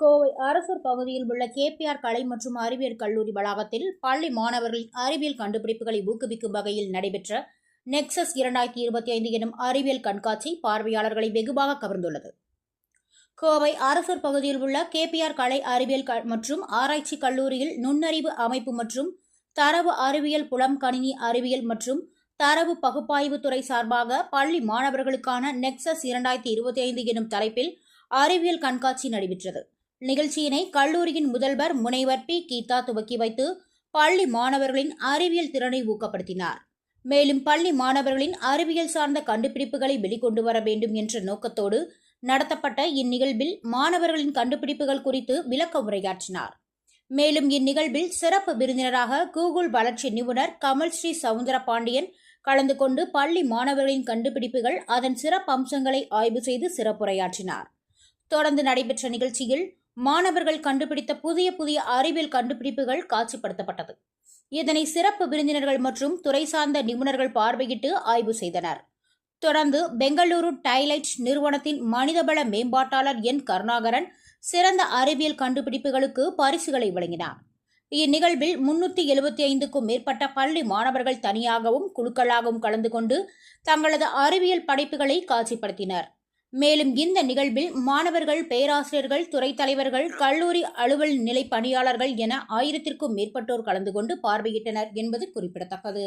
கோவை அரசூர் பகுதியில் உள்ள கேபிஆர் கலை மற்றும் அறிவியல் கல்லூரி வளாகத்தில் பள்ளி மாணவர்களின் அறிவியல் கண்டுபிடிப்புகளை ஊக்குவிக்கும் வகையில் நடைபெற்ற நெக்சஸ் 2025 எனும் அறிவியல் கண்காட்சி பார்வையாளர்களை வெகுவாக கவர்ந்துள்ளது. கோவை அரசூர் பகுதியில் உள்ள கேபிஆர் கலை அறிவியல் மற்றும் ஆராய்ச்சி கல்லூரியில் நுண்ணறிவு அமைப்பு மற்றும் தரவு அறிவியல், புலம் கணினி அறிவியல் மற்றும் தரவு பகுப்பாய்வு துறை சார்பாக பள்ளி மாணவர்களுக்கான நெக்சஸ் 2025 எனும் தலைப்பில் அறிவியல் கண்காட்சி நடைபெற்றது. நிகழ்ச்சியினை கல்லூரியின் முதல்வர் முனைவர் பி. கீதா துவக்கி வைத்து பள்ளி மாணவர்களின் அறிவியல் திறனை ஊக்கப்படுத்தினார். மேலும் பள்ளி மாணவர்களின் அறிவியல் சார்ந்த கண்டுபிடிப்புகளை வெளிக்கொண்டு வர வேண்டும் என்ற நோக்கத்தோடு நடத்தப்பட்ட இந்நிகழ்வில் மாணவர்களின் கண்டுபிடிப்புகள் குறித்து விளக்க உரையாற்றினார். மேலும் இந்நிகழ்வில் சிறப்பு விருந்தினராக கூகுள் வளர்ச்சி நிபுணர் கமல்ஸ்ரீ சவுந்தர பாண்டியன் கலந்து கொண்டு பள்ளி மாணவர்களின் கண்டுபிடிப்புகள், அதன் சிறப்பு அம்சங்களை ஆய்வு செய்து சிறப்புரையாற்றினார். தொடர்ந்து நடைபெற்ற நிகழ்ச்சியில் மாணவர்கள் கண்டுபிடித்த புதிய அறிவியல் கண்டுபிடிப்புகள் காட்சிப்படுத்தப்பட்டது. இதனை சிறப்பு விருந்தினர்கள் மற்றும் துறை சார்ந்த நிபுணர்கள் பார்வையிட்டு ஆய்வு செய்தனர். தொடர்ந்து பெங்களூரு டைலைட் நிறுவனத்தின் மனிதவள மேம்பாட்டாளர் என். கருணாகரன் சிறந்த அறிவியல் கண்டுபிடிப்புகளுக்கு பரிசுகளை வழங்கினார். இந்நிகழ்வில் 375க்கும் மேற்பட்ட பள்ளி மாணவர்கள் தனியாகவும் குழுக்களாகவும் கலந்து கொண்டு தங்களது அறிவியல் படைப்புகளை காட்சிப்படுத்தினர். மேலும் இந்த நிகழ்வில் மாணவர்கள், பேராசிரியர்கள், துறை தலைவர்கள், கல்லூரி அலுவல் நிலை பணியாளர்கள் என 1000க்கும் மேற்பட்டோர் கலந்து கொண்டு பார்வையிட்டனர் என்பது குறிப்பிடத்தக்கது.